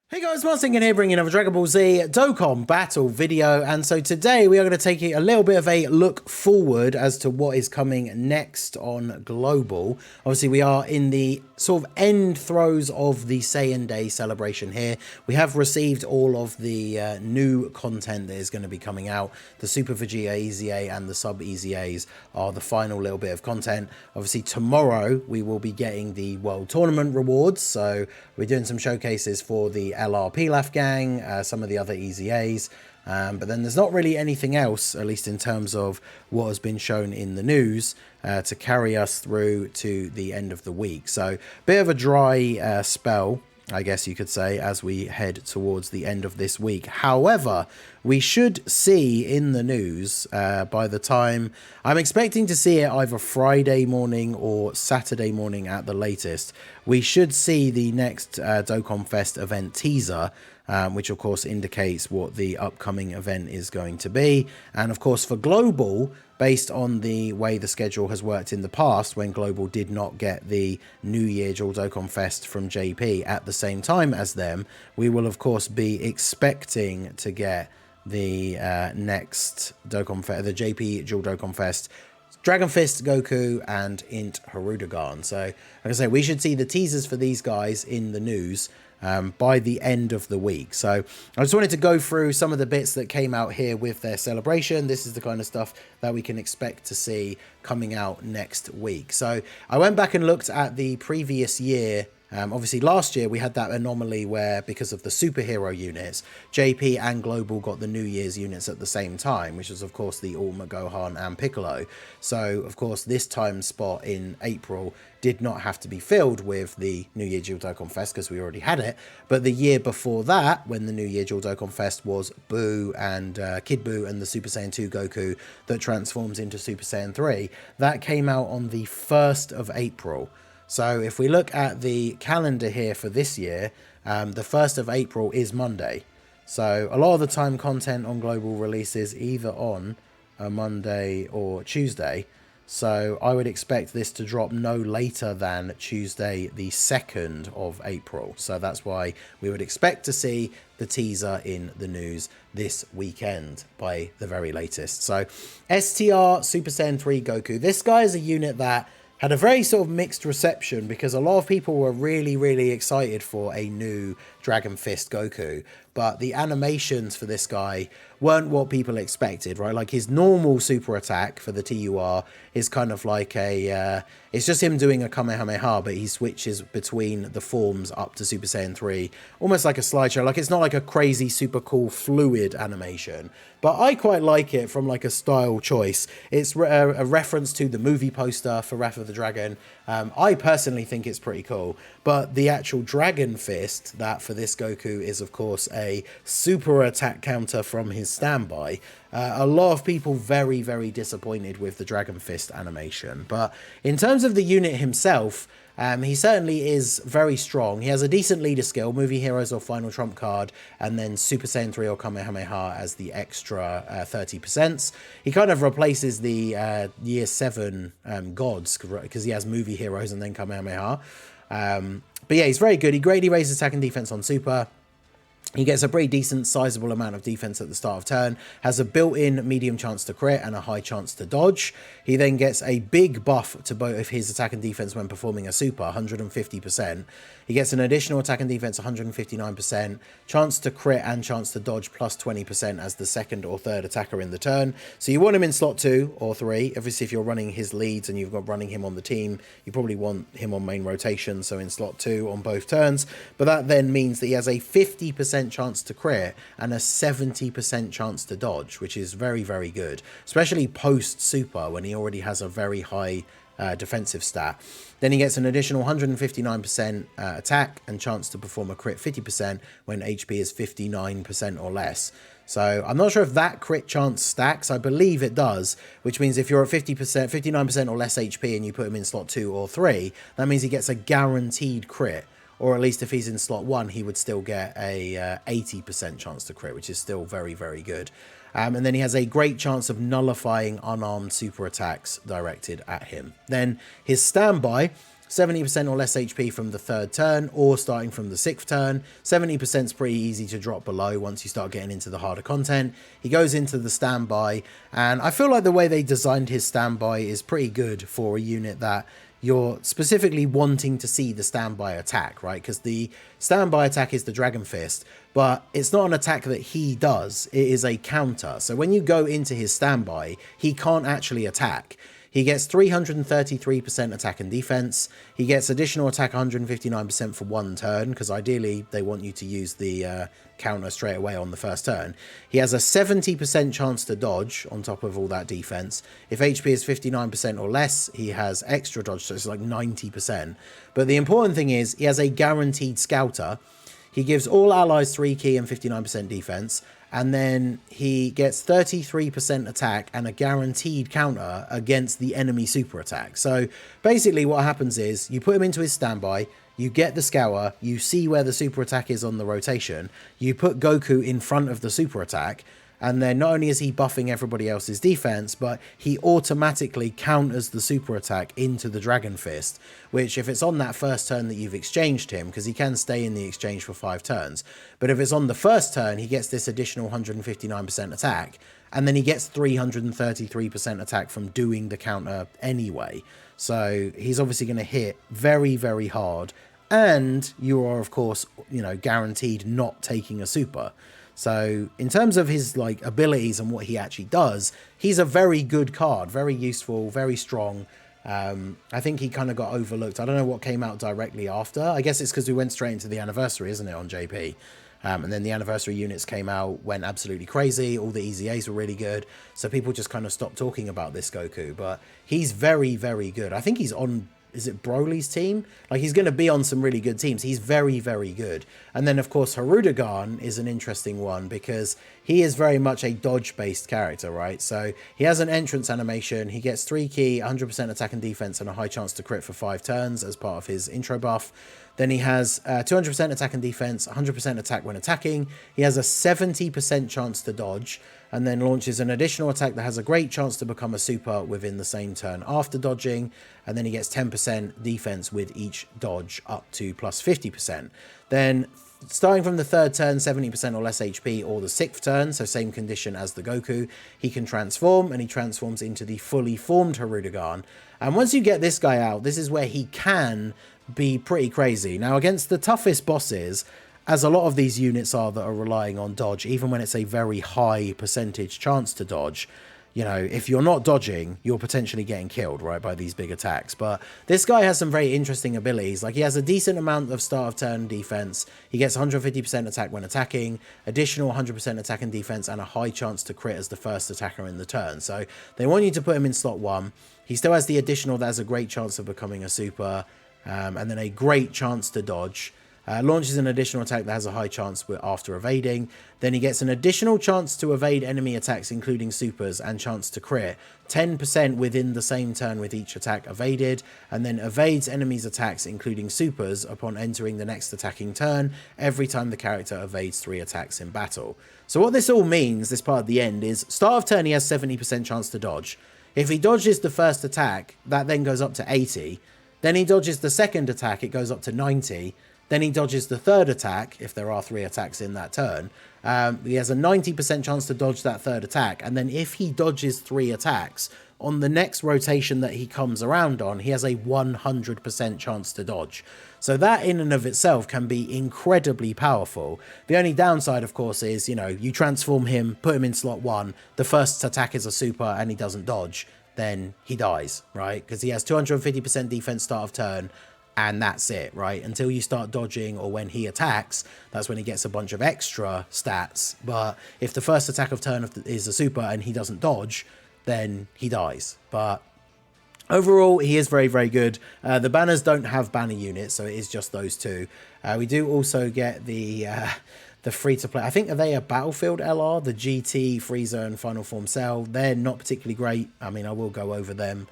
Hey guys, Martin here bringing another Dragon Ball Z Dokkan battle video, and so today we are going to take a little bit of a look forward as to what is coming next on Global. Obviously we are in the sort of end throes of the Saiyan Day celebration here. We have received all of the new content that is going to be coming out. The Super Vegeta EZA and the Sub EZAs are the final little bit of content. Obviously tomorrow we will be getting the World Tournament rewards, so we're doing some showcases for the LR Pilaf gang, some of the other EZAs, but then there's not really anything else, at least in terms of what has been shown in the news, to carry us through to the end of the week. So bit of a dry spell, I guess you could say, as we head towards the end of this week. However, we should see in the news by the time, I'm expecting to see it either Friday morning or Saturday morning at the latest. We should see the next Dokkan Fest event teaser, which of course indicates what the upcoming event is going to be. And of course for Global, based on the way the schedule has worked in the past, when Global did not get the New Year Dual Dokkan Fest from JP at the same time as them, we will of course be expecting to get the next Dokkan Fest, the JP Dual Dokkan Fest, Dragon Fist Goku and Int Harudagan. So like I say, we should see the teasers for these guys in the news by the end of the week. So I just wanted to go through some of the bits that came out here with their celebration. This is the kind of stuff that we can expect to see coming out next week. So I went back and looked at the previous year. Obviously last year we had that anomaly where, because of the superhero units, JP and Global got the New Year's units at the same time, which was of course the Ultimate Gohan and Piccolo. So of course this time spot in April did not have to be filled with the New Year Dual Dokkan Fest because we already had it. But the year before that, when the New Year Dual Dokkan Fest was Buu and Kid Buu and the Super Saiyan 2 Goku that transforms into Super Saiyan 3, that came out on the 1st of April. So if we look at the calendar here for this year, the 1st of April is Monday. So a lot of the time content on Global releases either on a Monday or Tuesday. So I would expect this to drop no later than Tuesday the 2nd of April. So that's why we would expect to see the teaser in the news this weekend by the very latest. So STR Super Saiyan 3 Goku. This guy is a unit that had a very sort of mixed reception because a lot of people were really excited for a new Dragon Fist Goku, but the animations for this guy weren't what people expected, right? Like his normal super attack for the TUR is kind of like a, it's just him doing a Kamehameha, but he switches between the forms up to Super Saiyan 3, almost like a slideshow. Like it's not like a crazy, super cool, fluid animation, but I quite like it from like a style choice. It's a reference to the movie poster for Wrath of the Dragon. I personally think it's pretty cool, but the actual Dragon Fist, that for this Goku is of course a super attack counter from his standby. A lot of people very disappointed with the Dragon Fist animation, but in terms of the unit himself, he certainly is very strong. He has a decent leader skill, movie heroes or final trump card, and then Super Saiyan 3 or Kamehameha as the extra 30%. He kind of replaces the year 7 gods because he has movie heroes and then Kamehameha. But yeah, he's very good. He greatly raises attack and defense on Super. He gets a pretty decent, sizable amount of defense at the start of turn, has a built-in medium chance to crit and a high chance to dodge. He then gets a big buff to both of his attack and defense when performing a super, 150%. He gets an additional attack and defense, 159%, chance to crit and chance to dodge plus 20% as the second or third attacker in the turn. So you want him in slot 2 or 3. Obviously, if you're running his leads and you've got running him on the team, you probably want him on main rotation, so in slot 2 on both turns. But that then means that he has a 50% chance to crit and a 70% chance to dodge, which is very good, especially post super when he already has a very high defensive stat. Then he gets an additional 159% attack and chance to perform a crit 50% when HP is 59% or less. So I'm not sure if that crit chance stacks. I believe it does, which means if you're at 50%, 59% or less HP and you put him in slot 2 or 3, that means he gets a guaranteed crit. Or at least if he's in slot 1, he would still get a 80% chance to crit, which is still very good. And then he has a great chance of nullifying unarmed super attacks directed at him. Then his standby 70% or less HP from the 3rd turn or starting from the 6th turn. 70% is pretty easy to drop below once you start getting into the harder content. He goes into the standby, and I feel like the way they designed his standby is pretty good for a unit that you're specifically wanting to see the standby attack, right? Because the standby attack is the Dragon Fist, but it's not an attack that he does, it is a counter. So when you go into his standby, he can't actually attack. He gets 333% attack and defense. He gets additional attack 159% for 1 turn, because ideally they want you to use the counter straight away on the 1st turn. He has a 70% chance to dodge on top of all that defense. If HP is 59% or less, he has extra dodge, so it's like 90%. But the important thing is he has a guaranteed scouter. He gives all allies 3 key and 59% defense. And then he gets 33% attack and a guaranteed counter against the enemy super attack. So basically what happens is you put him into his standby, you get the scour, you see where the super attack is on the rotation, you put Goku in front of the super attack, and then not only is he buffing everybody else's defense, but he automatically counters the super attack into the Dragon Fist, which if it's on that 1st turn that you've exchanged him, because he can stay in the exchange for 5 turns, but if it's on the 1st turn, he gets this additional 159% attack, and then he gets 333% attack from doing the counter anyway. So he's obviously going to hit very, very hard, and you are, of course, you know, guaranteed not taking a super. So in terms of his like abilities and what he actually does, he's a very good card, very useful, very strong. I think he kind of got overlooked. I don't know what came out directly after. I guess it's because we went straight into the anniversary, isn't it, on JP? And then the anniversary units came out, went absolutely crazy. All the Easy A's were really good. So people just kind of stopped talking about this Goku. But he's very, very good. I think he's on... is it Broly's team? Like, he's going to be on some really good teams. He's very, very good. And then, of course, Harudagan is an interesting one because he is very much a dodge-based character, right? So he has an entrance animation. He gets 3 key, 100% attack and defense, and a high chance to crit for 5 turns as part of his intro buff. Then he has 200% attack and defense, 100% attack when attacking. He has a 70% chance to dodge, and then launches an additional attack that has a great chance to become a super within the same turn after dodging. And then he gets 10% defense with each dodge up to plus 50%. Then starting from the 3rd turn, 70% or less HP, or the 6th turn, so same condition as the Goku, he can transform, and he transforms into the fully formed Harudagan. And once you get this guy out, this is where he can be pretty crazy. Now, against the toughest bosses, as a lot of these units are that are relying on dodge, even when it's a very high percentage chance to dodge, you know, if you're not dodging, you're potentially getting killed, right, by these big attacks. But this guy has some very interesting abilities. Like, he has a decent amount of start of turn defense. He gets 150% attack when attacking, additional 100% attack and defense, and a high chance to crit as the first attacker in the turn. So they want you to put him in slot 1. He still has the additional that has a great chance of becoming a super, and then a great chance to dodge. Launches an additional attack that has a high chance after evading. Then he gets an additional chance to evade enemy attacks, including supers, and chance to crit 10% within the same turn with each attack evaded, and then evades enemies' attacks, including supers, upon entering the next attacking turn every time the character evades 3 attacks in battle. So what this all means, this part at the end, is start of turn he has 70% chance to dodge. If he dodges the first attack, that then goes up to 80. Then he dodges the second attack, it goes up to 90. Then he dodges the 3rd attack, if there are 3 attacks in that turn. He has a 90% chance to dodge that 3rd attack. And then if he dodges 3 attacks, on the next rotation that he comes around on, he has a 100% chance to dodge. So that in and of itself can be incredibly powerful. The only downside, of course, is, you know, you transform him, put him in slot 1, the first attack is a super and he doesn't dodge, then he dies, right? Because he has 250% defense start of turn, and that's it, right? Until you start dodging, or when he attacks, that's when he gets a bunch of extra stats. But if the first attack of turn is a super and he doesn't dodge, then he dies. But overall, he is very, very good. The banners don't have banner units, so it is just those 2. We do also get the free-to-play. I think, are they a Battlefield LR? The GT, Frieza, and Final Form Cell. They're not particularly great. I mean, I will go over them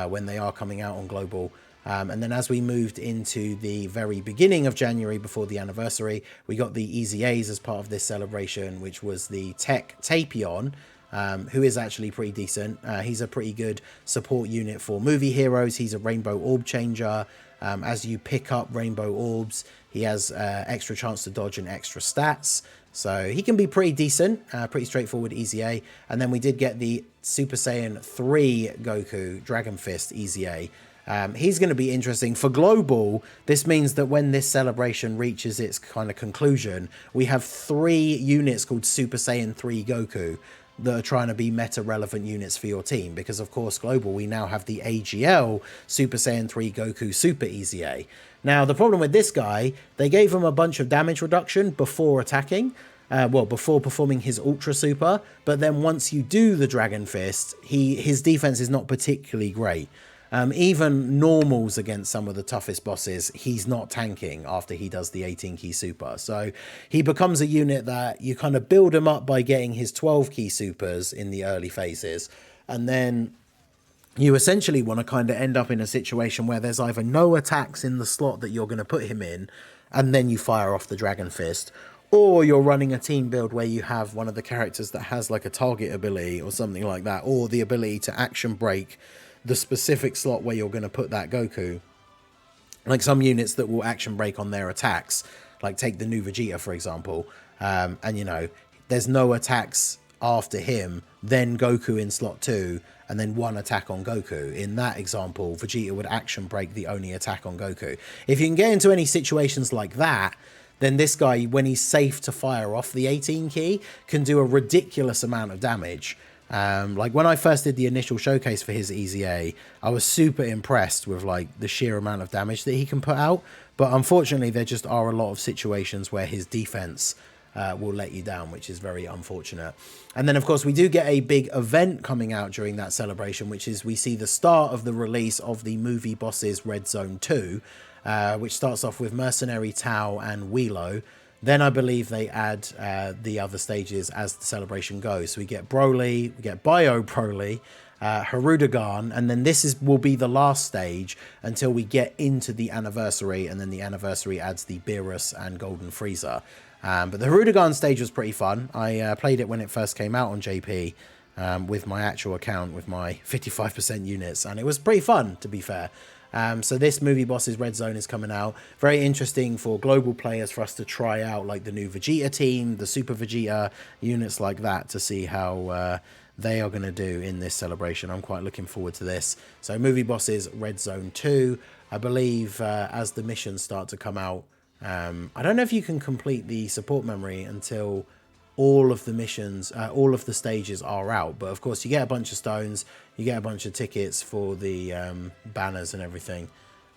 when they are coming out on Global. And then as we moved into the very beginning of January before the anniversary, we got the Easy A's as part of this celebration, which was the Tech Tapion, who is actually pretty decent. He's a pretty good support unit for movie heroes. He's a Rainbow Orb Changer. As you pick up rainbow orbs, he has extra chance to dodge and extra stats. So he can be pretty decent, pretty straightforward, easy A. And then we did get the Super Saiyan 3 Goku, Dragon Fist, easy A. He's going to be interesting. For Global, this means that when this celebration reaches its kind of conclusion, we have 3 units called Super Saiyan 3 Goku that are trying to be meta-relevant units for your team. Because, of course, Global, we now have the AGL Super Saiyan 3 Goku Super Easy A. Now, the problem with this guy, they gave him a bunch of damage reduction before attacking. Before performing his Ultra Super. But then once you do the Dragon Fist, his defense is not particularly great. Even normals against some of the toughest bosses, he's not tanking after he does the 18 key super. So he becomes a unit that you kind of build him up by getting his 12 key supers in the early phases. And then you essentially want to kind of end up in a situation where there's either no attacks in the slot that you're going to put him in, and then you fire off the Dragon Fist, or you're running a team build where you have one of the characters that has like a target ability or something like that, or the ability to action break the specific slot where you're going to put that Goku. Like some units that will action break on their attacks, like take the new Vegeta, for example, and you know, there's no attacks after him, then Goku in slot 2, and then 1 attack on Goku. In that example, Vegeta would action break the only attack on Goku. If you can get into any situations like that, then this guy, when he's safe to fire off the 18 key, can do a ridiculous amount of damage. Like when I first did the initial showcase for his Easy A, I was super impressed with like the sheer amount of damage that he can put out. But unfortunately, there just are a lot of situations where his defense will let you down, which is very unfortunate. And then, of course, we do get a big event coming out during that celebration, which is we see the start of the release of the movie bosses Red Zone 2, which starts off with Mercenary Tao and Wheelo. Then I believe they add the other stages as the celebration goes. So we get Broly, we get Bio Broly, Hirudegarn, and then will be the last stage until we get into the anniversary, and then the anniversary adds the Beerus and Golden Frieza. But the Hirudegarn stage was pretty fun. I played it when it first came out on JP with my actual account with my 55% units, and it was pretty fun, to be fair. So this movie bosses Red Zone is coming out. Very interesting for global players for us to try out like the new Vegeta team, the Super Vegeta units like that, to see how they are going to do in this celebration. I'm quite looking forward to this. So movie bosses Red Zone 2, I believe as the missions start to come out. I don't know if you can complete the support memory until all of the missions, all of the stages are out. But of course, you get a bunch of stones, you get a bunch of tickets for the banners and everything.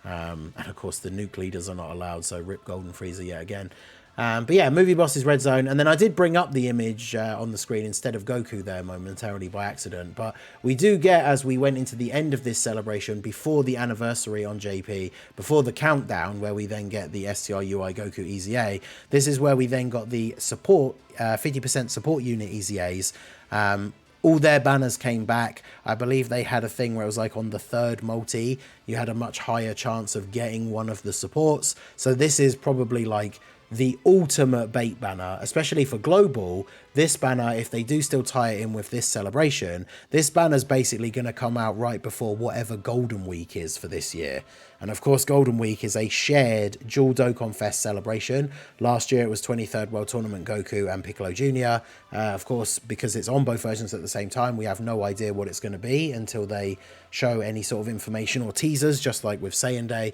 And of course, the nuke leaders are not allowed, so rip Golden Frieza yet again. But yeah, movie bosses Red Zone. And then I did bring up the image on the screen instead of Goku there momentarily by accident. But we do get, as we went into the end of this celebration, before the anniversary on JP, before the countdown, where we then get the STR UI Goku Easy A, this is where we then got the support, 50% support unit Easy A's. All their banners came back. I believe they had a thing where it was like on the 3rd multi, you had a much higher chance of getting one of the supports. So this is probably like the ultimate bait banner, especially for global. This banner, if they do still tie it in with this celebration, this banner's basically going to come out right before whatever Golden Week is for this year. And of course, Golden Week is a shared dual Dokkan Fest celebration. Last year, it was 23rd World Tournament Goku and Piccolo Jr. Of course, because it's on both versions at the same time, we have no idea what it's going to be until they show any sort of information or teasers, just like with Saiyan Day.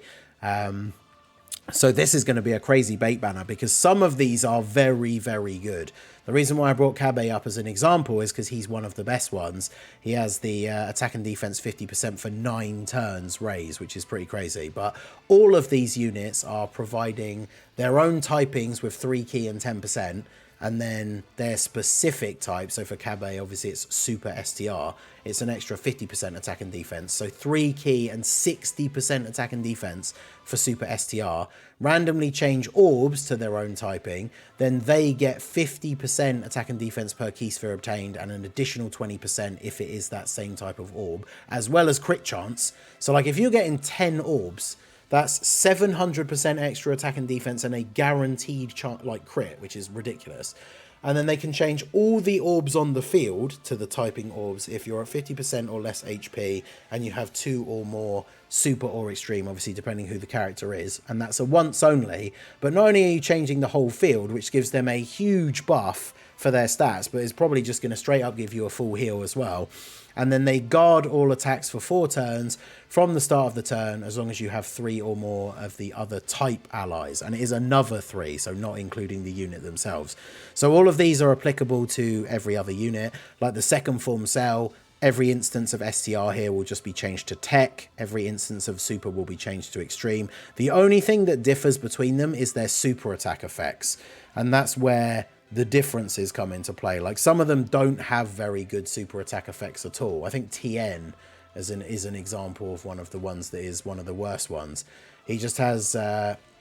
So this is going to be a crazy bait banner because some of these are very, very good. The reason why I brought Kabe up as an example is because he's one of the best ones. He has the attack and defense 50% for 9 turns raise, which is pretty crazy. But all of these units are providing their own typings with 3 key and 10%. And then their specific type, so for Kabe, obviously it's Super STR, it's an extra 50% attack and defense. So 3 key and 60% attack and defense for Super STR. Randomly change orbs to their own typing, then they get 50% attack and defense per key sphere obtained and an additional 20% if it is that same type of orb, as well as crit chance. So like if you're getting 10 orbs, that's 700% extra attack and defense and a guaranteed like crit, which is ridiculous. And then they can change all the orbs on the field to the typing orbs if you're at 50% or less HP and you have 2 or more super or extreme, obviously depending who the character is. And that's a once only. But not only are you changing the whole field, which gives them a huge buff for their stats, but it's probably just going to straight up give you a full heal as well. And then they guard all attacks for 4 turns from the start of the turn, as long as you have 3 or more of the other type allies. And it is another 3, so not including the unit themselves. So all of these are applicable to every other unit. Like the second form cell, every instance of STR here will just be changed to tech. Every instance of super will be changed to extreme. The only thing that differs between them is their super attack effects. And that's where the differences come into play. Like some of them don't have very good super attack effects at all. I think TN is an example of one of the ones that is one of the worst ones. He just has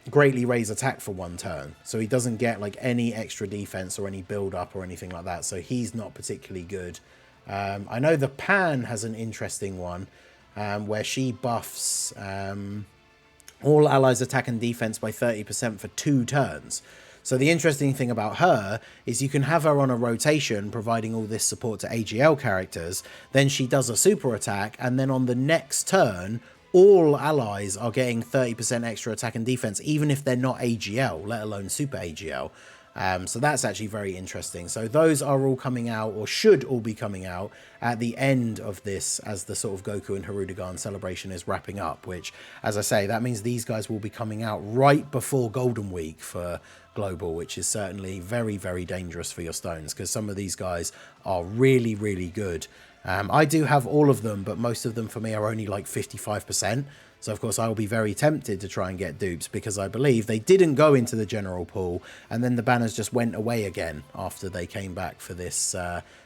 greatly raise attack for 1 turn, so he doesn't get like any extra defense or any build up or anything like that, so he's not particularly good. I know the Pan has an interesting one where she buffs all allies attack and defense by 30% for 2 turns. So the interesting thing about her is you can have her on a rotation providing all this support to AGL characters, then she does a super attack, and then on the next turn all allies are getting 30% extra attack and defense, even if they're not AGL, let alone super AGL. So that's actually very interesting. So those are all coming out, or should all be coming out, at the end of this, as the sort of Goku and Hirudegarn celebration is wrapping up, which, as I say, that means these guys will be coming out right before Golden Week for Global, which is certainly very, very dangerous for your stones, because some of these guys are really, really good. I do have all of them, but most of them for me are only like 55%. So, of course, I will be very tempted to try and get dupes, because I believe they didn't go into the general pool, and then the banners just went away again after they came back for this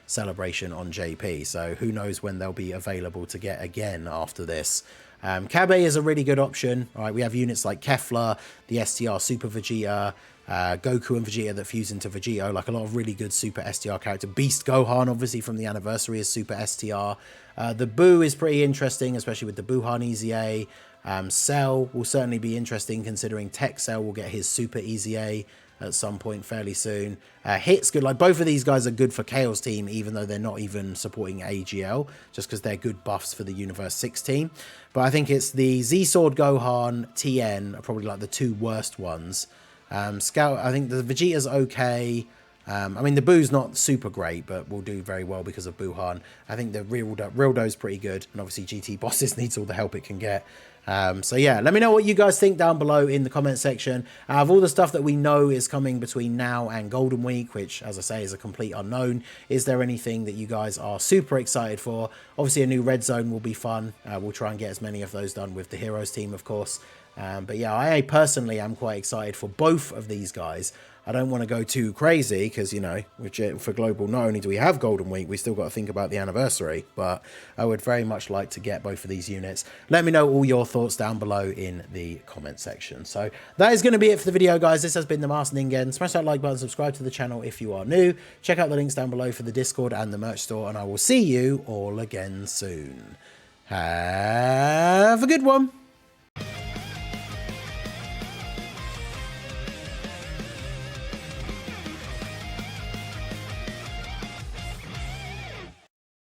celebration on JP. So who knows when they'll be available to get again after this. Kabe is a really good option. All right, we have units like Kefla, the STR Super Vegeta, Goku and Vegeta that fuse into Vegito, like a lot of really good Super STR character. Beast Gohan, obviously, from the anniversary, is Super STR. The Boo is pretty interesting, especially with the Buhan EZA. Cell will certainly be interesting, considering Tech Cell will get his Super EZA at some point fairly soon. Hit's good. Like, both of these guys are good for Chaos Team, even though they're not even supporting AGL, just because they're good buffs for the Universe 6 team. But I think it's the Z-Sword Gohan, TN, are probably like the 2 worst ones. Scout, I think the Vegeta's okay. I mean, the Boo's not super great, but will do very well because of Buhan. I think the Real Do's pretty good, and obviously GT Bosses needs all the help it can get. So yeah, let me know what you guys think down below in the comment section. Out of all the stuff that we know is coming between now and Golden Week, which, as I say, is a complete unknown, is there anything that you guys are super excited for? Obviously, a new Red Zone will be fun. We'll try and get as many of those done with the Heroes team, of course. But yeah, I personally am quite excited for both of these guys. I don't want to go too crazy because, you know, for Global, not only do we have Golden Week, we still got to think about the anniversary. But I would very much like to get both of these units. Let me know all your thoughts down below in the comment section. So that is going to be it for the video, guys. This has been the Masked Ningen. Smash that like button, subscribe to the channel if you are new. Check out the links down below for the Discord and the merch store. And I will see you all again soon. Have a good one.